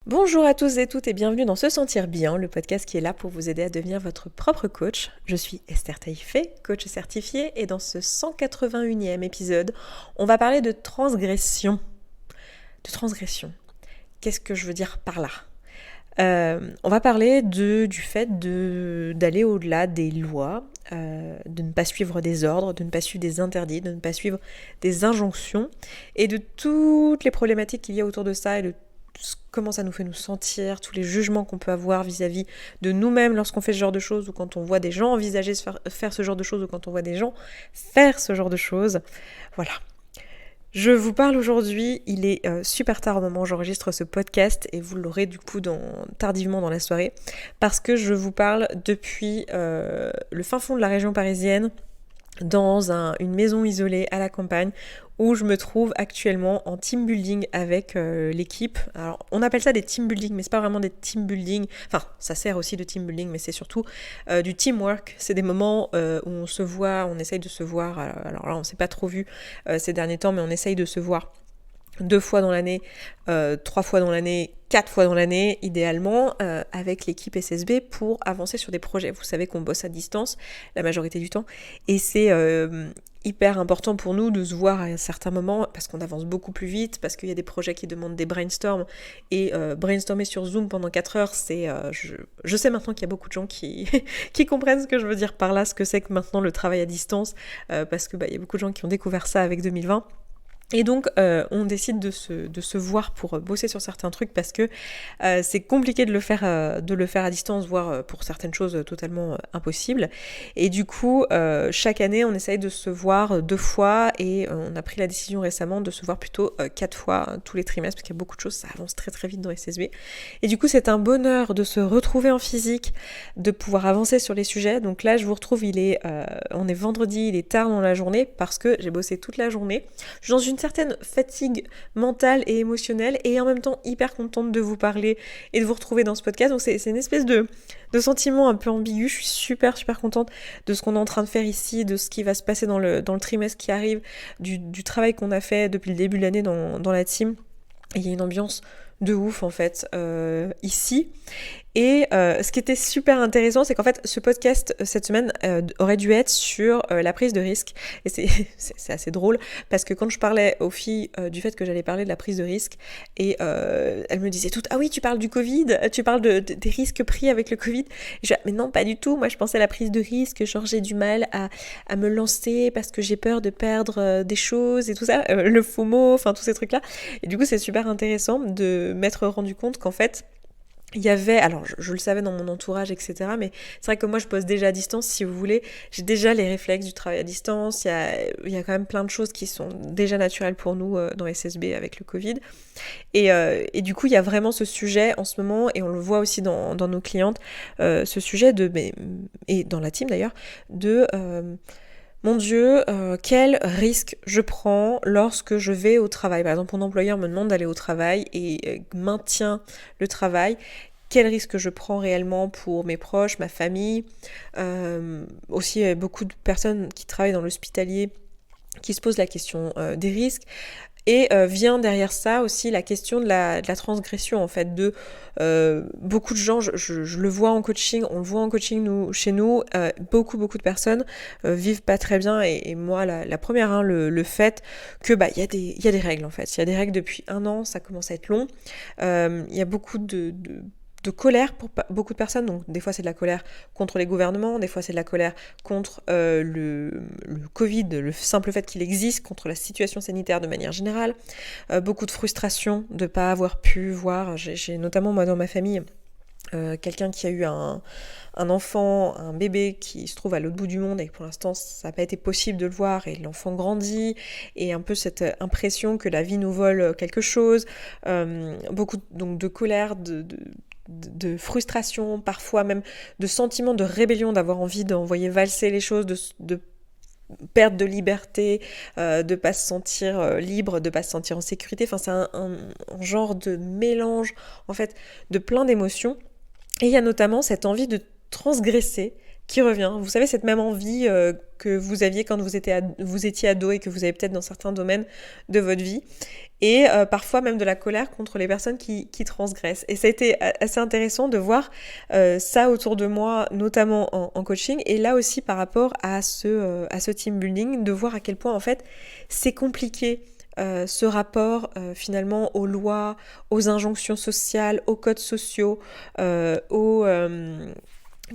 Bonjour à tous et toutes et bienvenue dans Se Sentir Bien, le podcast qui est là pour vous aider à devenir votre propre coach. Je suis Esther Taïfé, coach certifiée, et dans ce 181e épisode, on va parler de transgression. De transgression. Qu'est-ce que je veux dire par là ? On va parler du fait d'aller au-delà des lois, de ne pas suivre des ordres, de ne pas suivre des interdits, de ne pas suivre des injonctions, et de toutes les problématiques qu'il y a autour de ça, et de comment ça nous fait nous sentir, tous les jugements qu'on peut avoir vis-à-vis de nous-mêmes lorsqu'on fait ce genre de choses, ou quand on voit des gens envisager faire ce genre de choses, ou quand on voit des gens faire ce genre de choses. Voilà. Je vous parle aujourd'hui, il est super tard au moment où j'enregistre ce podcast, et vous l'aurez du coup tardivement dans la soirée, parce que je vous parle depuis le fin fond de la région parisienne, dans une maison isolée à la campagne, où je me trouve actuellement en team building avec l'équipe. Alors on appelle ça des team building, mais c'est pas vraiment des team building, enfin ça sert aussi de team building, mais c'est surtout du teamwork. C'est des moments où on se voit, on essaye de se voir, alors là on s'est pas trop vu ces derniers temps, mais on essaye de se voir 2 fois dans l'année, 3 fois dans l'année, 4 fois dans l'année, idéalement, avec l'équipe SSB pour avancer sur des projets. Vous savez qu'on bosse à distance la majorité du temps, et c'est hyper important pour nous de se voir à un certain moment, parce qu'on avance beaucoup plus vite, parce qu'il y a des projets qui demandent des brainstorms, et brainstormer sur Zoom pendant 4 heures, c'est... je sais maintenant qu'il y a beaucoup de gens qui comprennent ce que je veux dire par là, ce que c'est que maintenant le travail à distance, parce que il y a beaucoup de gens qui ont découvert ça avec 2020. Et donc on décide de se voir pour bosser sur certains trucs, parce que c'est compliqué de le faire à distance, voire pour certaines choses totalement impossibles. Et du coup chaque année on essaye de se voir 2 fois, et on a pris la décision récemment de se voir plutôt 4 fois tous les trimestres, parce qu'il y a beaucoup de choses, ça avance très très vite dans SSB. Et du coup c'est un bonheur de se retrouver en physique, de pouvoir avancer sur les sujets. Donc là je vous retrouve, on est vendredi, il est tard dans la journée, parce que j'ai bossé toute la journée. Je suis dans une certaine fatigue mentale et émotionnelle, et en même temps hyper contente de vous parler et de vous retrouver dans ce podcast. Donc c'est une espèce de sentiment un peu ambigu. Je suis super contente de ce qu'on est en train de faire ici, de ce qui va se passer dans le trimestre qui arrive, du travail qu'on a fait depuis le début de l'année dans la team. Il y a une ambiance de ouf en fait ici. Et ce qui était super intéressant, c'est qu'en fait ce podcast cette semaine aurait dû être sur la prise de risque. Et c'est assez drôle, parce que quand je parlais aux filles du fait que j'allais parler de la prise de risque, et elles me disaient toutes: ah oui, tu parles du Covid, tu parles des risques pris avec le Covid. Et je dis: mais non, pas du tout, moi je pensais à la prise de risque, genre j'ai du mal à me lancer parce que j'ai peur de perdre des choses et tout ça, le FOMO, enfin tous ces trucs là. Et du coup c'est super intéressant de m'être rendu compte qu'en fait il y avait, alors je le savais dans mon entourage, etc., mais c'est vrai que moi je bosse déjà à distance, si vous voulez, j'ai déjà les réflexes du travail à distance, il y a quand même plein de choses qui sont déjà naturelles pour nous dans SSB avec le Covid, et du coup il y a vraiment ce sujet en ce moment, et on le voit aussi dans nos clientes, ce sujet et dans la team d'ailleurs, de... mon Dieu, quel risque je prends lorsque je vais au travail. Par exemple, mon employeur me demande d'aller au travail et maintient le travail. Quel risque je prends réellement pour mes proches, ma famille. Aussi, beaucoup de personnes qui travaillent dans l'hospitalier qui se posent la question des risques. Et vient derrière ça aussi la question de la transgression, en fait, de beaucoup de gens, je le vois en coaching, on le voit en coaching chez nous, beaucoup de personnes vivent pas très bien, et moi la première, hein, le fait que il y a des règles en fait, il y a des règles depuis 1 an, ça commence à être long, il y a beaucoup de colère pour beaucoup de personnes. Donc des fois c'est de la colère contre les gouvernements, des fois c'est de la colère contre le Covid, le simple fait qu'il existe, contre la situation sanitaire de manière générale, beaucoup de frustration de ne pas avoir pu voir. J'ai notamment moi dans ma famille quelqu'un qui a eu un enfant, un bébé qui se trouve à l'autre bout du monde, et pour l'instant ça n'a pas été possible de le voir, et l'enfant grandit, et un peu cette impression que la vie nous vole quelque chose, beaucoup donc de colère, de frustration, parfois même de sentiment de rébellion, d'avoir envie d'envoyer valser les choses, de perte de liberté, de pas se sentir libre, de pas se sentir en sécurité. Enfin, c'est un genre de mélange en fait de plein d'émotions. Et il y a notamment cette envie de transgresser qui revient. Vous savez, cette même envie que vous aviez quand vous étiez ado et que vous avez peut-être dans certains domaines de votre vie. Et parfois même de la colère contre les personnes qui transgressent. Et ça a été assez intéressant de voir ça autour de moi, notamment en coaching, et là aussi par rapport à ce team building, de voir à quel point en fait c'est compliqué ce rapport finalement aux lois, aux injonctions sociales, aux codes sociaux, aux...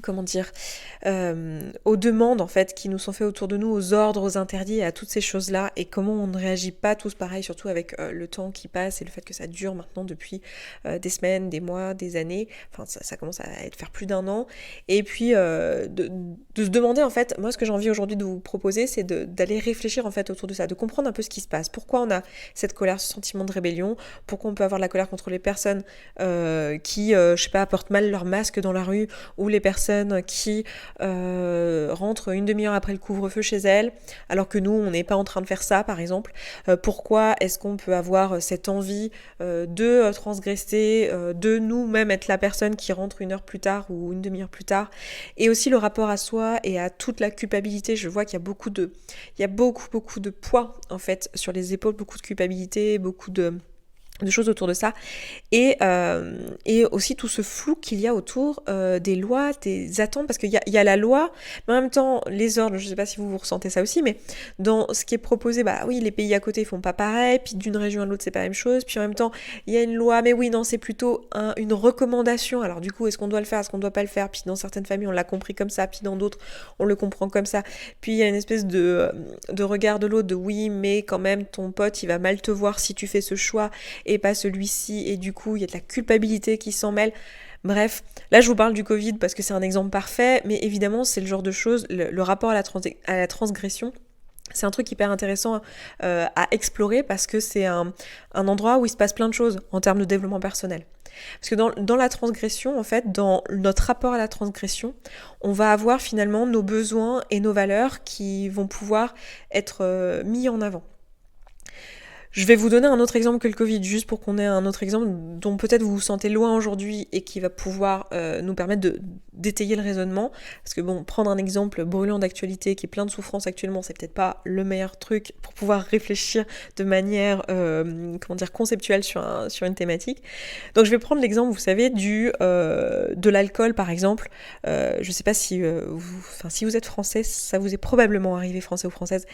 comment dire, aux demandes en fait qui nous sont faites autour de nous, aux ordres, aux interdits et à toutes ces choses-là, et comment on ne réagit pas tous pareil, surtout avec le temps qui passe et le fait que ça dure maintenant depuis des semaines, des mois, des années, enfin ça commence à faire plus d'1 an, et puis de se demander en fait, moi ce que j'ai envie aujourd'hui de vous proposer, c'est d'aller réfléchir en fait autour de ça, de comprendre un peu ce qui se passe, pourquoi on a cette colère, ce sentiment de rébellion, pourquoi on peut avoir de la colère contre les personnes qui, je sais pas, portent mal leur masque dans la rue, ou les personnes qui rentrent une demi-heure après le couvre-feu chez elles, alors que nous, on n'est pas en train de faire ça, par exemple. Pourquoi est-ce qu'on peut avoir cette envie de transgresser, de nous-mêmes être la personne qui rentre 1 heure plus tard ou une demi-heure plus tard, et aussi le rapport à soi et à toute la culpabilité. Je vois qu'il y a beaucoup de poids, en fait, sur les épaules, beaucoup de culpabilité, beaucoup de choses autour de ça, et aussi tout ce flou qu'il y a autour des lois, des attentes, parce qu'il y a la loi, mais en même temps les ordres, je sais pas si vous ressentez ça aussi, mais dans ce qui est proposé, bah oui, les pays à côté font pas pareil, puis d'une région à l'autre c'est pas la même chose, puis en même temps il y a une loi, mais oui, non, c'est plutôt une recommandation, alors du coup est-ce qu'on doit le faire, est-ce qu'on doit pas le faire, puis dans certaines familles on l'a compris comme ça, puis dans d'autres on le comprend comme ça, puis il y a une espèce de regard de l'autre, de oui, mais quand même ton pote il va mal te voir si tu fais ce choix, et pas celui-ci, et du coup il y a de la culpabilité qui s'en mêle. Bref, là je vous parle du Covid parce que c'est un exemple parfait, mais évidemment c'est le genre de choses, le rapport à la transgression, c'est un truc hyper intéressant à explorer, parce que c'est un endroit où il se passe plein de choses en termes de développement personnel. Parce que dans la transgression, en fait, dans notre rapport à la transgression, on va avoir finalement nos besoins et nos valeurs qui vont pouvoir être mis en avant. Je vais vous donner un autre exemple que le Covid, juste pour qu'on ait un autre exemple dont peut-être vous vous sentez loin aujourd'hui et qui va pouvoir nous permettre d'étayer le raisonnement. Parce que bon, prendre un exemple brûlant d'actualité qui est plein de souffrance actuellement, c'est peut-être pas le meilleur truc pour pouvoir réfléchir de manière conceptuelle sur une thématique. Donc je vais prendre l'exemple, vous savez, de l'alcool par exemple. Je sais pas si vous êtes français, ça vous est probablement arrivé, français ou française.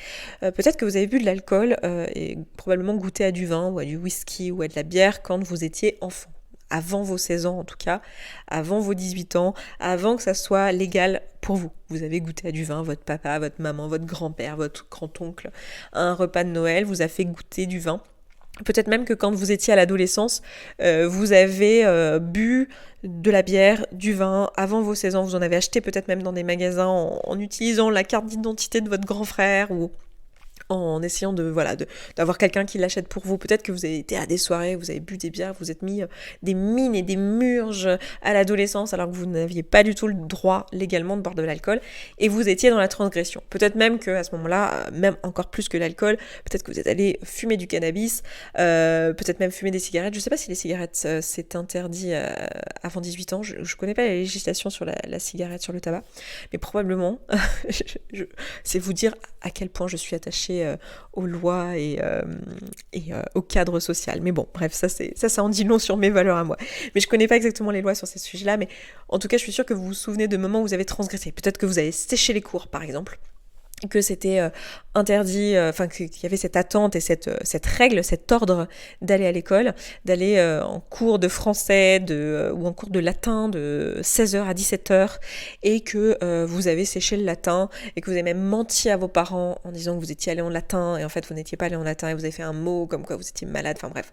Peut-être que vous avez bu de l'alcool et probablement goûté à du vin ou à du whisky ou à de la bière quand vous étiez enfant. Avant vos 16 ans en tout cas, avant vos 18 ans, avant que ça soit légal pour vous. Vous avez goûté à du vin, votre papa, votre maman, votre grand-père, votre grand-oncle, à un repas de Noël vous a fait goûter du vin. Peut-être même que quand vous étiez à l'adolescence, vous avez bu de la bière, du vin, avant vos 16 ans, vous en avez acheté peut-être même dans des magasins en utilisant la carte d'identité de votre grand frère ou en essayant d'avoir quelqu'un qui l'achète pour vous. Peut-être que vous avez été à des soirées, vous avez bu des bières, vous êtes mis des mines et des murges à l'adolescence alors que vous n'aviez pas du tout le droit légalement de boire de l'alcool et vous étiez dans la transgression. Peut-être même qu'à ce moment-là, même encore plus que l'alcool, peut-être que vous êtes allé fumer du cannabis, peut-être même fumer des cigarettes. Je ne sais pas si les cigarettes c'est interdit avant 18 ans. Je ne connais pas la législation sur la cigarette, sur le tabac, mais probablement, c'est vous dire à quel point je suis attachée aux lois et au cadre social. Mais bon, bref, ça en dit long sur mes valeurs à moi. Mais je connais pas exactement les lois sur ces sujets-là, mais en tout cas, je suis sûre que vous vous souvenez de moments où vous avez transgressé. Peut-être que vous avez séché les cours, par exemple, que c'était interdit, qu'il y avait cette attente et cette règle, cet ordre d'aller à l'école, d'aller en cours de français ou en cours de latin de 16h à 17h, et que vous avez séché le latin, et que vous avez même menti à vos parents en disant que vous étiez allé en latin, et en fait vous n'étiez pas allé en latin, et vous avez fait un mot comme quoi vous étiez malade, enfin bref.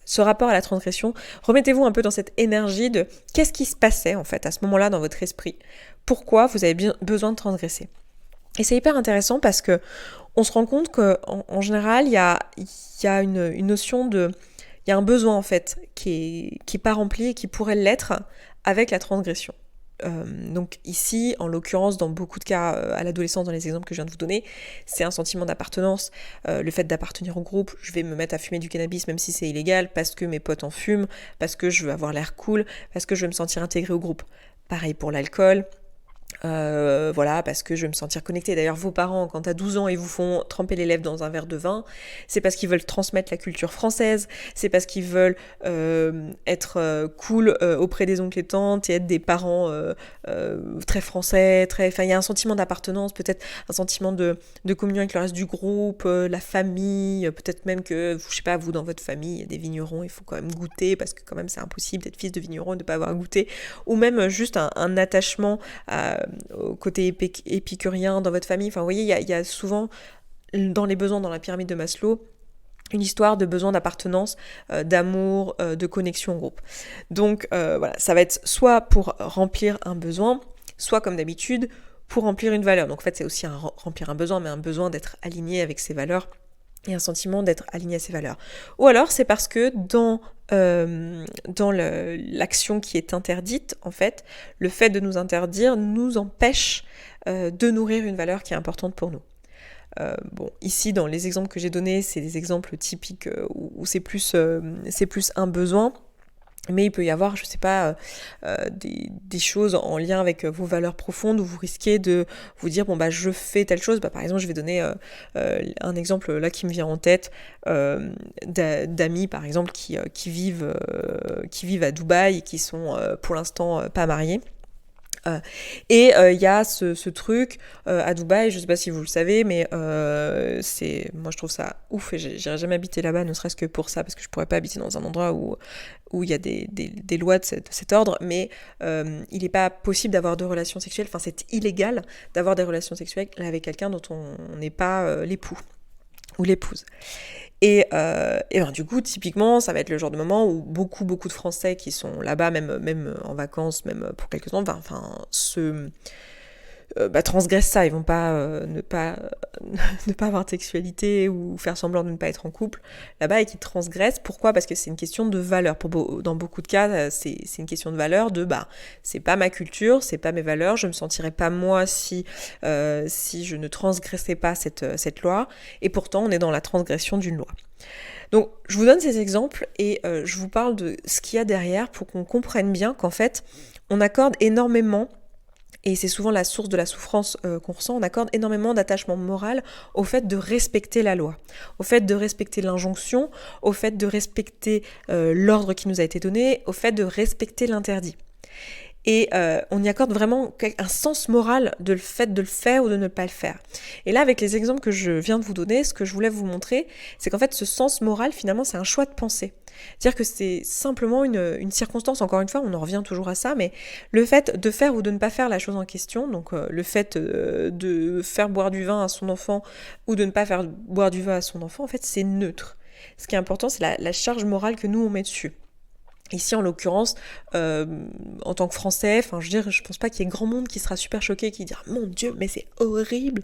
Ce rapport à la transgression, remettez-vous un peu dans cette énergie de qu'est-ce qui se passait en fait à ce moment-là dans votre esprit, pourquoi vous avez besoin de transgresser. Et c'est hyper intéressant parce que on se rend compte qu'en général, il y a une notion il y a un besoin en fait qui est pas rempli et qui pourrait l'être avec la transgression. Donc ici, en l'occurrence, dans beaucoup de cas à l'adolescence, dans les exemples que je viens de vous donner, c'est un sentiment d'appartenance, le fait d'appartenir au groupe. Je vais me mettre à fumer du cannabis même si c'est illégal parce que mes potes en fument, parce que je veux avoir l'air cool, parce que je veux me sentir intégrée au groupe. Pareil pour l'alcool. Voilà, parce que je vais me sentir connectée. D'ailleurs, vos parents, quand à 12 ans, ils vous font tremper les lèvres dans un verre de vin, c'est parce qu'ils veulent transmettre la culture française, c'est parce qu'ils veulent être cool auprès des oncles et tantes et être des parents très français, enfin, il y a un sentiment d'appartenance, peut-être un sentiment de communion avec le reste du groupe, la famille, peut-être même que, je sais pas, vous, dans votre famille, il y a des vignerons, il faut quand même goûter, parce que quand même, c'est impossible d'être fils de vigneron et de ne pas avoir goûté, ou même juste un attachement au côté épicurien dans votre famille. Enfin, vous voyez, il y a souvent, dans les besoins dans la pyramide de Maslow, une histoire de besoin d'appartenance, d'amour, de connexion au groupe. Donc voilà, ça va être soit pour remplir un besoin, soit comme d'habitude, pour remplir une valeur. Donc en fait, c'est aussi remplir un besoin, mais un besoin d'être aligné avec ses valeurs et un sentiment d'être aligné à ses valeurs. Ou alors, c'est parce que dans l'action qui est interdite, en fait, le fait de nous interdire nous empêche de nourrir une valeur qui est importante pour nous. Bon, ici, dans les exemples que j'ai donnés, c'est des exemples typiques où c'est plus un besoin. Mais il peut y avoir, je sais pas, des choses en lien avec vos valeurs profondes où vous risquez de vous dire, bon bah je fais telle chose. Bah, par exemple, je vais donner un exemple là qui me vient en tête, d'amis par exemple qui vivent à Dubaï et qui sont pour l'instant pas mariés. Et il y a ce truc à Dubaï, je sais pas si vous le savez, mais moi je trouve ça ouf et j'irai jamais habiter là-bas, ne serait-ce que pour ça, parce que je pourrais pas habiter dans un endroit où il y a des lois de cet ordre, mais il n'est pas possible d'avoir de relations sexuelles, enfin c'est illégal d'avoir des relations sexuelles avec quelqu'un dont on n'est pas l'époux ou l'épouse. Et ben, du coup, typiquement, ça va être le genre de moment où beaucoup de Français qui sont là-bas, même en vacances, même pour quelques temps, transgressent ça. Ils vont pas ne pas avoir de sexualité ou faire semblant de ne pas être en couple là-bas et qui transgressent. Pourquoi ? Parce que c'est une question de valeur. Dans beaucoup de cas, c'est une question de valeur, c'est pas ma culture, c'est pas mes valeurs, je me sentirais pas moi si je ne transgressais pas cette loi, et pourtant on est dans la transgression d'une loi. Donc je vous donne ces exemples et je vous parle de ce qu'il y a derrière pour qu'on comprenne bien qu'en fait on accorde énormément, et c'est souvent la source de la souffrance qu'on ressent, on accorde énormément d'attachement moral au fait de respecter la loi, au fait de respecter l'injonction, au fait de respecter l'ordre qui nous a été donné, au fait de respecter l'interdit. Et on y accorde vraiment un sens moral de le fait de le faire ou de ne pas le faire. Et là, avec les exemples que je viens de vous donner, ce que je voulais vous montrer, c'est qu'en fait, ce sens moral, finalement, c'est un choix de pensée. C'est-à-dire que c'est simplement une circonstance, encore une fois, on en revient toujours à ça, mais le fait de faire ou de ne pas faire la chose en question, donc le fait de faire boire du vin à son enfant ou de ne pas faire boire du vin à son enfant, en fait, c'est neutre. Ce qui est important, c'est la charge morale que nous, on met dessus. Ici, en l'occurrence, en tant que Français, je pense pas qu'il y ait grand monde qui sera super choqué, qui dira « Mon Dieu, mais c'est horrible,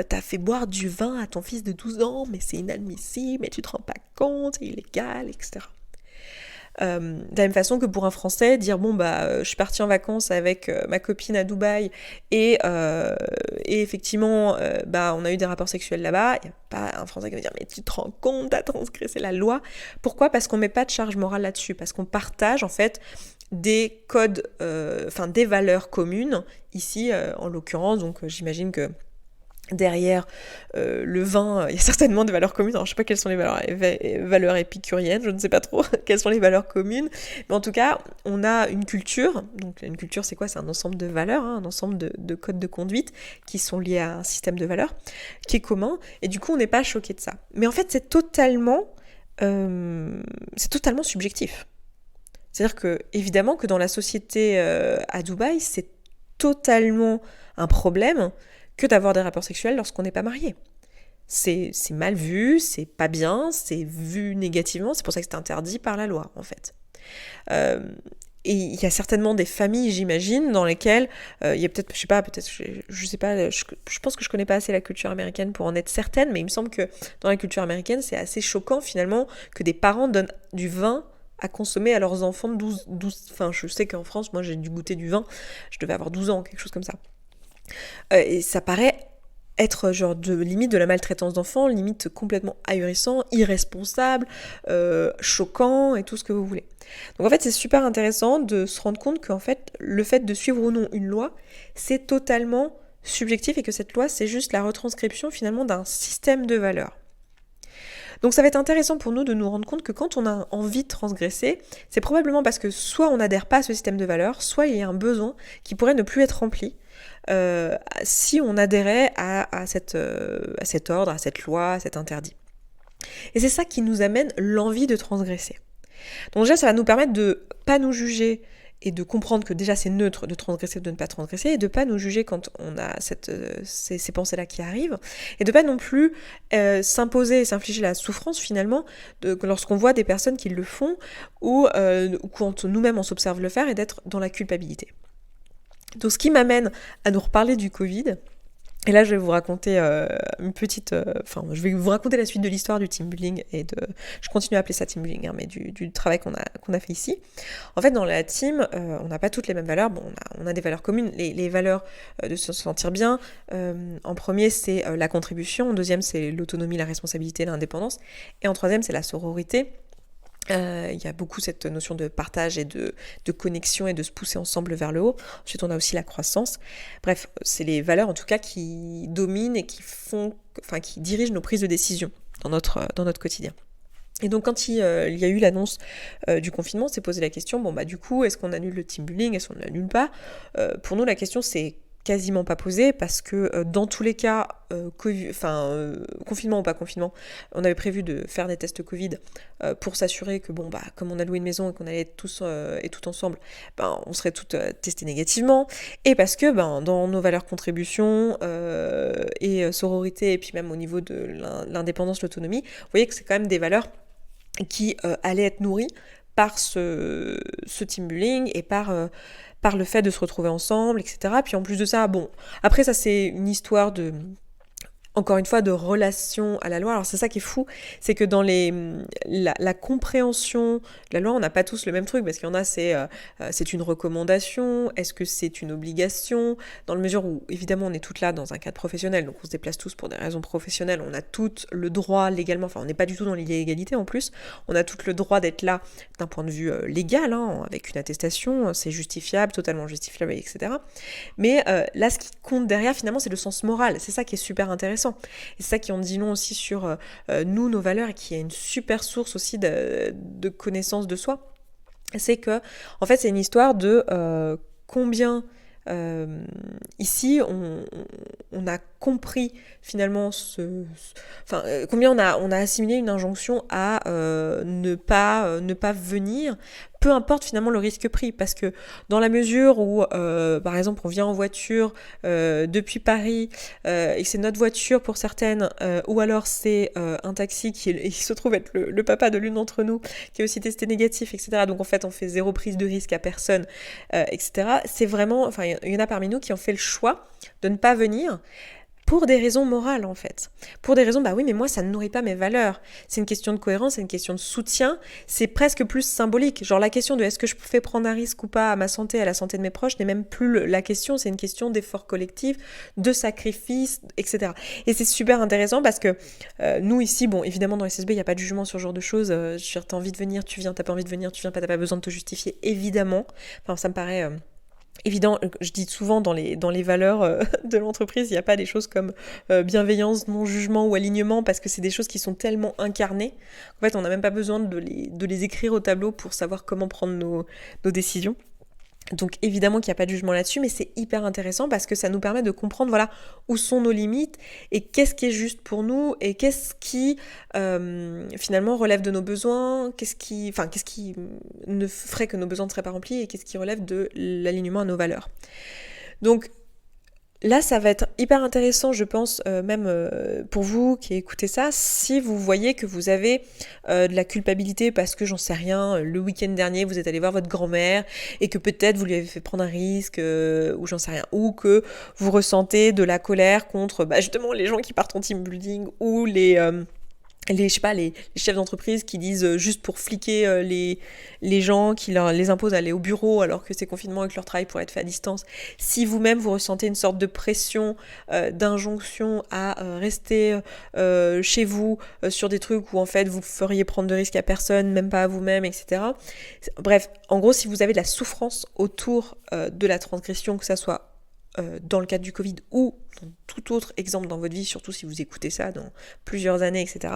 t'as fait boire du vin à ton fils de 12 ans, mais c'est inadmissible, mais tu te rends pas compte, c'est illégal, etc. » De la même façon que pour un Français, dire je suis partie en vacances avec ma copine à Dubaï et effectivement on a eu des rapports sexuels là-bas, il n'y a pas un Français qui va dire mais tu te rends compte, t'as transgressé la loi. Pourquoi ? Parce qu'on met pas de charge morale là-dessus, parce qu'on partage en fait des codes, des valeurs communes. Ici, en l'occurrence, donc j'imagine que derrière le vin, il y a certainement des valeurs communes. Alors, je ne sais pas quelles sont les valeurs épicuriennes, je ne sais pas trop quelles sont les valeurs communes. Mais en tout cas, on a une culture. Donc, une culture, c'est quoi ? C'est un ensemble de valeurs, un ensemble de codes de conduite qui sont liés à un système de valeurs qui est commun. Et du coup, on n'est pas choqué de ça. Mais en fait, c'est totalement subjectif. C'est-à-dire que, évidemment, que dans la société à Dubaï, c'est totalement un problème que d'avoir des rapports sexuels lorsqu'on n'est pas marié. C'est mal vu, c'est pas bien, c'est vu négativement, c'est pour ça que c'est interdit par la loi, en fait. Et il y a certainement des familles, j'imagine, dans lesquelles il y a peut-être, je pense que je connais pas assez la culture américaine pour en être certaine, mais il me semble que dans la culture américaine, c'est assez choquant, finalement, que des parents donnent du vin à consommer à leurs enfants de 12... Enfin, je sais qu'en France, moi, j'ai dû goûter du vin, je devais avoir 12 ans, quelque chose comme ça. Et ça paraît être genre de limite de la maltraitance d'enfants, limite complètement ahurissant, irresponsable, choquant et tout ce que vous voulez. Donc en fait c'est super intéressant de se rendre compte qu'en fait le fait de suivre ou non une loi, c'est totalement subjectif et que cette loi c'est juste la retranscription finalement d'un système de valeurs. Donc ça va être intéressant pour nous de nous rendre compte que quand on a envie de transgresser, c'est probablement parce que soit on n'adhère pas à ce système de valeurs, soit il y a un besoin qui pourrait ne plus être rempli si on adhérait à cet ordre, à cette loi, à cet interdit. Et c'est ça qui nous amène l'envie de transgresser. Donc déjà, ça va nous permettre de pas nous juger et de comprendre que déjà c'est neutre de transgresser ou de ne pas transgresser, et de pas nous juger quand on a ces pensées-là qui arrivent, et de pas non plus s'imposer et s'infliger la souffrance finalement lorsqu'on voit des personnes qui le font, ou quand nous-mêmes on s'observe le faire, et d'être dans la culpabilité. Donc ce qui m'amène à nous reparler du Covid. Et là, je vais vous raconter je vais vous raconter la suite de l'histoire du team building je continue à appeler ça team building, mais du travail qu'on a fait ici. En fait, dans la team, on n'a pas toutes les mêmes valeurs. Bon, on a des valeurs communes. Les valeurs de se sentir bien. En premier, c'est la contribution. En deuxième, c'est l'autonomie, la responsabilité, l'indépendance. Et en troisième, c'est la sororité. Il y a beaucoup cette notion de partage et de connexion et de se pousser ensemble vers le haut. Ensuite, on a aussi la croissance. Bref, c'est les valeurs en tout cas qui dominent et qui dirigent nos prises de décision dans notre quotidien. Et donc quand il y a eu l'annonce du confinement, on s'est posé la question, du coup, est-ce qu'on annule le team building, est-ce qu'on ne l'annule pas ? Pour nous, la question c'est quasiment pas posée, parce que dans tous les cas, confinement ou pas confinement, on avait prévu de faire des tests Covid pour s'assurer que comme on a loué une maison et qu'on allait être tous et tout ensemble, on serait toutes testées négativement, et parce que dans nos valeurs contribution et sororité, et puis même au niveau de l'indépendance, l'autonomie, vous voyez que c'est quand même des valeurs qui allaient être nourries par ce team building et par le fait de se retrouver ensemble, etc. Puis en plus de ça, après ça c'est une histoire encore une fois, de relation à la loi. Alors c'est ça qui est fou, c'est que dans la compréhension de la loi, on n'a pas tous le même truc, parce qu'il y en a, c'est une recommandation, est-ce que c'est une obligation, dans la mesure où, évidemment, on est toutes là dans un cadre professionnel, donc on se déplace tous pour des raisons professionnelles, on a tout le droit légalement, on n'est pas du tout dans l'illégalité en plus, on a tout le droit d'être là d'un point de vue légal, avec une attestation, c'est justifiable, totalement justifiable, etc. Mais là, ce qui compte derrière, finalement, c'est le sens moral, c'est ça qui est super intéressant. Et c'est ça qui en dit long aussi sur nous, nos valeurs, et qui est une super source aussi de connaissance de soi. C'est que, en fait, c'est une histoire de combien ici on a compris finalement combien on a assimilé une injonction à ne pas venir, peu importe finalement le risque pris, parce que dans la mesure où par exemple on vient en voiture depuis Paris et que c'est notre voiture pour certaines, ou alors c'est un taxi qui se trouve être le papa de l'une d'entre nous qui est aussi testé négatif, etc. Donc en fait on fait zéro prise de risque à personne, etc. C'est vraiment, il y en a parmi nous qui ont fait le choix de ne pas venir pour des raisons morales, en fait. Pour des raisons, oui, mais moi, ça ne nourrit pas mes valeurs. C'est une question de cohérence, c'est une question de soutien, c'est presque plus symbolique. Genre la question de est-ce que je fais prendre un risque ou pas à ma santé, à la santé de mes proches, n'est même plus la question, c'est une question d'effort collectif, de sacrifice, etc. Et c'est super intéressant parce que nous ici, évidemment dans les SSB, il n'y a pas de jugement sur ce genre de choses. T'as envie de venir, tu viens, t'as pas envie de venir, tu viens pas, t'as pas besoin de te justifier, évidemment. Ça me paraît évident. Je dis souvent dans les valeurs de l'entreprise, il n'y a pas des choses comme bienveillance, non-jugement ou alignement, parce que c'est des choses qui sont tellement incarnées. En fait, on n'a même pas besoin de les écrire au tableau pour savoir comment prendre nos décisions. Donc évidemment qu'il n'y a pas de jugement là-dessus, mais c'est hyper intéressant parce que ça nous permet de comprendre où sont nos limites et qu'est-ce qui est juste pour nous et qu'est-ce qui finalement relève de nos besoins, qu'est-ce qui ne ferait que nos besoins ne seraient pas remplis et qu'est-ce qui relève de l'alignement à nos valeurs. Donc là, ça va être hyper intéressant, je pense, même pour vous qui écoutez ça, si vous voyez que vous avez de la culpabilité parce que, j'en sais rien, le week-end dernier, vous êtes allé voir votre grand-mère et que peut-être vous lui avez fait prendre un risque, ou j'en sais rien, ou que vous ressentez de la colère contre justement les gens qui partent en team building ou les je sais pas, les chefs d'entreprise qui disent juste pour fliquer les gens, qui les imposent d'aller au bureau alors que c'est confinement et que leur travail pourrait être fait à distance. Si vous-même vous ressentez une sorte de pression, d'injonction à rester chez vous sur des trucs où en fait vous feriez prendre de risques à personne, même pas à vous-même, etc. Bref, en gros, si vous avez de la souffrance autour de la transgression, que ça soit dans le cadre du Covid ou dans tout autre exemple dans votre vie, surtout si vous écoutez ça dans plusieurs années, etc.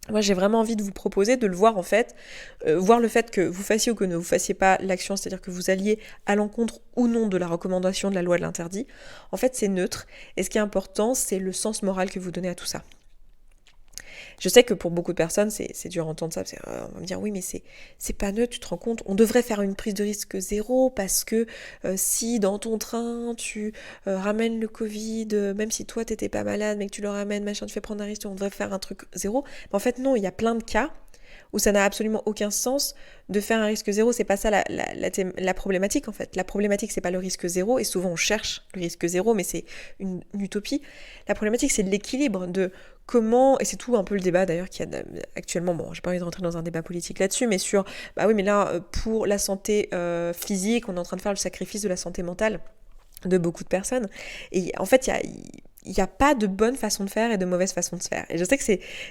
Moi, j'ai vraiment envie de vous proposer de le voir en fait, voir le fait que vous fassiez ou que ne vous fassiez pas l'action, c'est-à-dire que vous alliez à l'encontre ou non de la recommandation de la loi de l'interdit. En fait, c'est neutre. Et ce qui est important, c'est le sens moral que vous donnez à tout ça. Je sais que pour beaucoup de personnes, c'est dur à entendre ça. On va me dire, oui, mais c'est pas neutre, tu te rends compte. On devrait faire une prise de risque zéro parce que si dans ton train, tu ramènes le Covid, même si toi, t'étais pas malade, mais que tu le ramènes, machin, tu fais prendre un risque, on devrait faire un truc zéro. Mais en fait, non, il y a plein de cas où ça n'a absolument aucun sens de faire un risque zéro. C'est pas ça la problématique en fait. La problématique, c'est pas le risque zéro, et souvent on cherche le risque zéro, mais c'est une utopie. La problématique, c'est de l'équilibre de comment, et c'est tout un peu le débat d'ailleurs qu'il y a actuellement, bon, j'ai pas envie de rentrer dans un débat politique là-dessus, mais sur, bah oui, mais là, pour la santé physique, on est en train de faire le sacrifice de la santé mentale de beaucoup de personnes. Et en fait, il n'y a pas de bonne façon de faire et de mauvaise façon de se faire. Et je sais que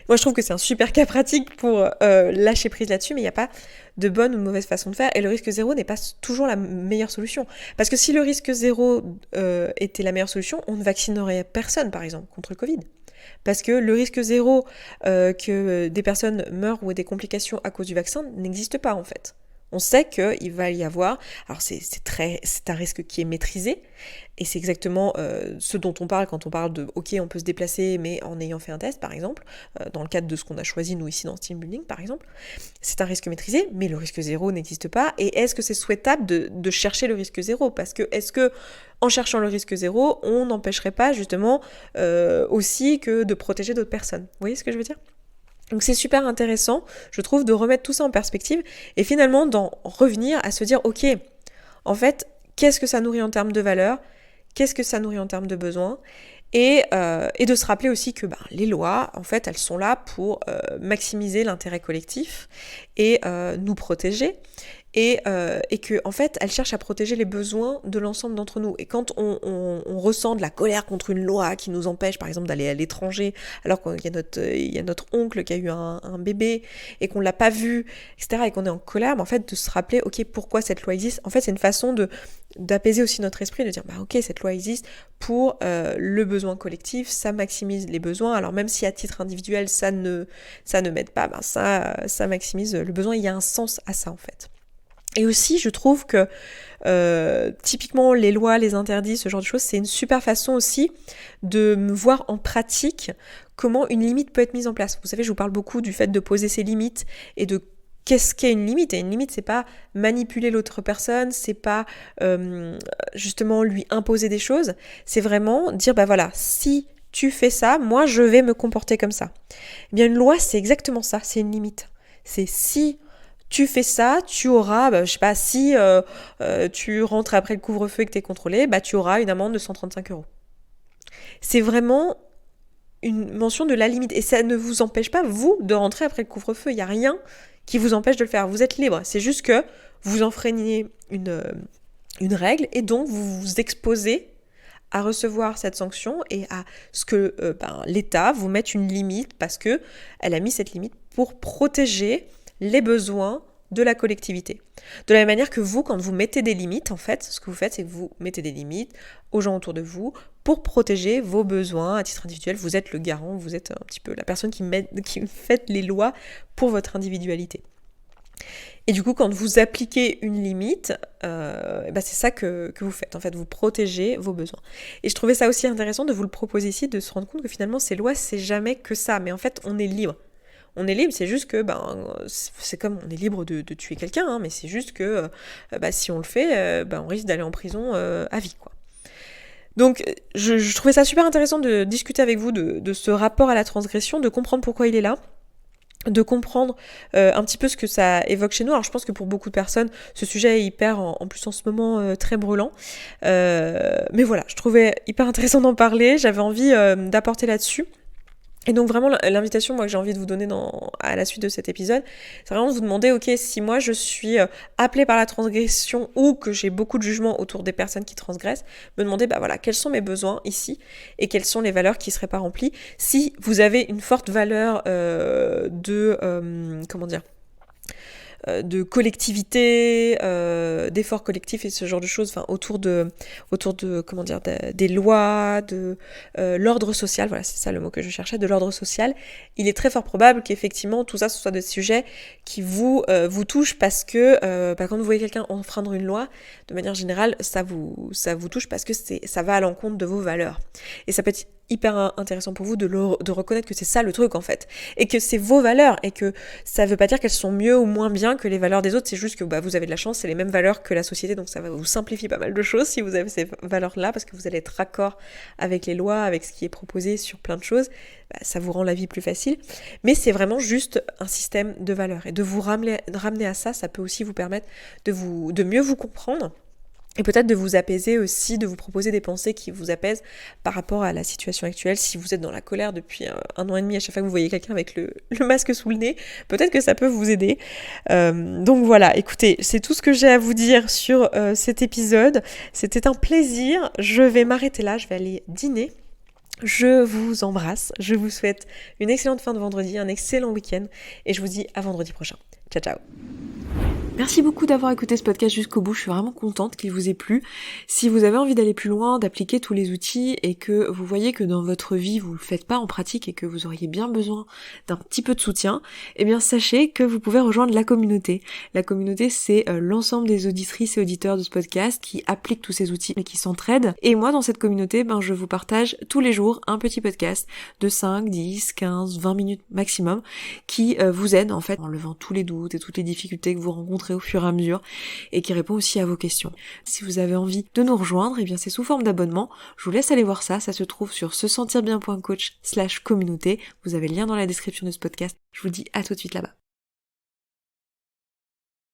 moi je trouve que c'est un super cas pratique pour lâcher prise là-dessus, mais il n'y a pas de bonne ou de mauvaise façon de faire, et le risque zéro n'est pas toujours la meilleure solution. Parce que si le risque zéro était la meilleure solution, on ne vaccinerait personne, par exemple, contre le Covid. Parce que le risque zéro que des personnes meurent ou aient des complications à cause du vaccin n'existe pas en fait. On sait qu'il va y avoir, alors c'est un risque qui est maîtrisé, et c'est exactement ce dont on parle quand on parle de, ok, on peut se déplacer, mais en ayant fait un test, par exemple, dans le cadre de ce qu'on a choisi, nous, ici, dans Team Building, par exemple. C'est un risque maîtrisé, mais le risque zéro n'existe pas, et est-ce que c'est souhaitable de chercher le risque zéro ? Parce que, est-ce que, en cherchant le risque zéro, on n'empêcherait pas, justement, aussi que de protéger d'autres personnes ? Vous voyez ce que je veux dire ? Donc c'est super intéressant, je trouve, de remettre tout ça en perspective et finalement d'en revenir à se dire, ok, en fait, qu'est-ce que ça nourrit en termes de valeurs ? Qu'est-ce que ça nourrit en termes de besoins ? Et de se rappeler aussi que les lois, en fait, elles sont là pour maximiser l'intérêt collectif et nous protéger. Et que en fait, elle cherche à protéger les besoins de l'ensemble d'entre nous. Et quand on ressent de la colère contre une loi qui nous empêche, par exemple, d'aller à l'étranger, alors qu'il y a notre oncle qui a eu un bébé et qu'on l'a pas vu, etc., et qu'on est en colère, en fait, de se rappeler, ok, pourquoi cette loi existe ? En fait, c'est une façon d'apaiser aussi notre esprit, de dire, ok, cette loi existe pour le besoin collectif, ça maximise les besoins, alors même si à titre individuel, ça ne m'aide pas, ça maximise le besoin, il y a un sens à ça, en fait. Et aussi, je trouve que typiquement les lois, les interdits, ce genre de choses, c'est une super façon aussi de me voir en pratique comment une limite peut être mise en place. Vous savez, je vous parle beaucoup du fait de poser ses limites et de qu'est-ce qu'est une limite. Et une limite, c'est pas manipuler l'autre personne, c'est pas justement lui imposer des choses, c'est vraiment dire, voilà, si tu fais ça, moi je vais me comporter comme ça. Eh bien, une loi, c'est exactement ça, c'est une limite. C'est si tu fais ça, tu auras, je sais pas, si tu rentres après le couvre-feu et que tu es contrôlé, tu auras une amende de 135 €. C'est vraiment une mention de la limite. Et ça ne vous empêche pas, vous, de rentrer après le couvre-feu. Il n'y a rien qui vous empêche de le faire. Vous êtes libre. C'est juste que vous enfreignez une règle et donc vous vous exposez à recevoir cette sanction et à ce que l'État vous mette une limite parce qu'elle a mis cette limite pour protéger les besoins de la collectivité. De la même manière que vous, quand vous mettez des limites, en fait, ce que vous faites, c'est que vous mettez des limites aux gens autour de vous pour protéger vos besoins à titre individuel. Vous êtes le garant, vous êtes un petit peu la personne qui fait les lois pour votre individualité. Et du coup, quand vous appliquez une limite, c'est ça que vous faites. En fait, vous protégez vos besoins. Et je trouvais ça aussi intéressant de vous le proposer ici, de se rendre compte que finalement, ces lois, c'est jamais que ça. Mais en fait, on est libre. On est libre, c'est juste que c'est comme on est libre de tuer quelqu'un, mais c'est juste que si on le fait, on risque d'aller en prison à vie, quoi. Donc je trouvais ça super intéressant de discuter avec vous de ce rapport à la transgression, de comprendre pourquoi il est là, de comprendre un petit peu ce que ça évoque chez nous. Alors je pense que pour beaucoup de personnes, ce sujet est hyper, en plus en ce moment, très brûlant. Mais voilà, je trouvais hyper intéressant d'en parler, j'avais envie d'apporter là-dessus. Et donc vraiment l'invitation moi que j'ai envie de vous donner à la suite de cet épisode, c'est vraiment de vous demander, ok, si moi je suis appelée par la transgression ou que j'ai beaucoup de jugements autour des personnes qui transgressent, me demander quels sont mes besoins ici et quelles sont les valeurs qui ne seraient pas remplies. Si vous avez une forte valeur de collectivité, d'efforts collectifs et ce genre de choses, autour de des lois, de l'ordre social, voilà, c'est ça le mot que je cherchais, de l'ordre social, il est très fort probable qu'effectivement tout ça ce soit des sujets qui vous touchent parce que quand vous voyez quelqu'un enfreindre une loi, de manière générale, ça vous touche parce que ça va à l'encontre de vos valeurs. Et ça peut être hyper intéressant pour vous de reconnaître que c'est ça le truc en fait, et que c'est vos valeurs, et que ça veut pas dire qu'elles sont mieux ou moins bien que les valeurs des autres, c'est juste que vous avez de la chance, c'est les mêmes valeurs que la société, donc ça va vous simplifier pas mal de choses si vous avez ces valeurs-là, parce que vous allez être raccord avec les lois, avec ce qui est proposé sur plein de choses, ça vous rend la vie plus facile, mais c'est vraiment juste un système de valeurs, et de vous ramener à ça, ça peut aussi vous permettre de mieux vous comprendre, et peut-être de vous apaiser aussi, de vous proposer des pensées qui vous apaisent par rapport à la situation actuelle. Si vous êtes dans la colère depuis 1 an et demi, à chaque fois que vous voyez quelqu'un avec le masque sous le nez, peut-être que ça peut vous aider. Donc voilà, écoutez, c'est tout ce que j'ai à vous dire sur cet épisode. C'était un plaisir. Je vais m'arrêter là, je vais aller dîner. Je vous embrasse, je vous souhaite une excellente fin de vendredi, un excellent week-end, et je vous dis à vendredi prochain. Ciao, ciao. Merci beaucoup d'avoir écouté ce podcast jusqu'au bout, je suis vraiment contente qu'il vous ait plu. Si vous avez envie d'aller plus loin, d'appliquer tous les outils et que vous voyez que dans votre vie vous le faites pas en pratique et que vous auriez bien besoin d'un petit peu de soutien, eh bien sachez que vous pouvez rejoindre la communauté. La communauté, c'est l'ensemble des auditrices et auditeurs de ce podcast qui appliquent tous ces outils et qui s'entraident. Et moi dans cette communauté, je vous partage tous les jours un petit podcast de 5, 10, 15, 20 minutes maximum qui vous aide en fait en levant tous les doutes et toutes les difficultés que vous rencontrez au fur et à mesure et qui répond aussi à vos questions. Si vous avez envie de nous rejoindre, eh bien c'est sous forme d'abonnement. Je vous laisse aller voir ça se trouve sur sesentirbien.coach/communauté. Vous avez le lien dans la description de ce podcast. Je vous dis à tout de suite là-bas.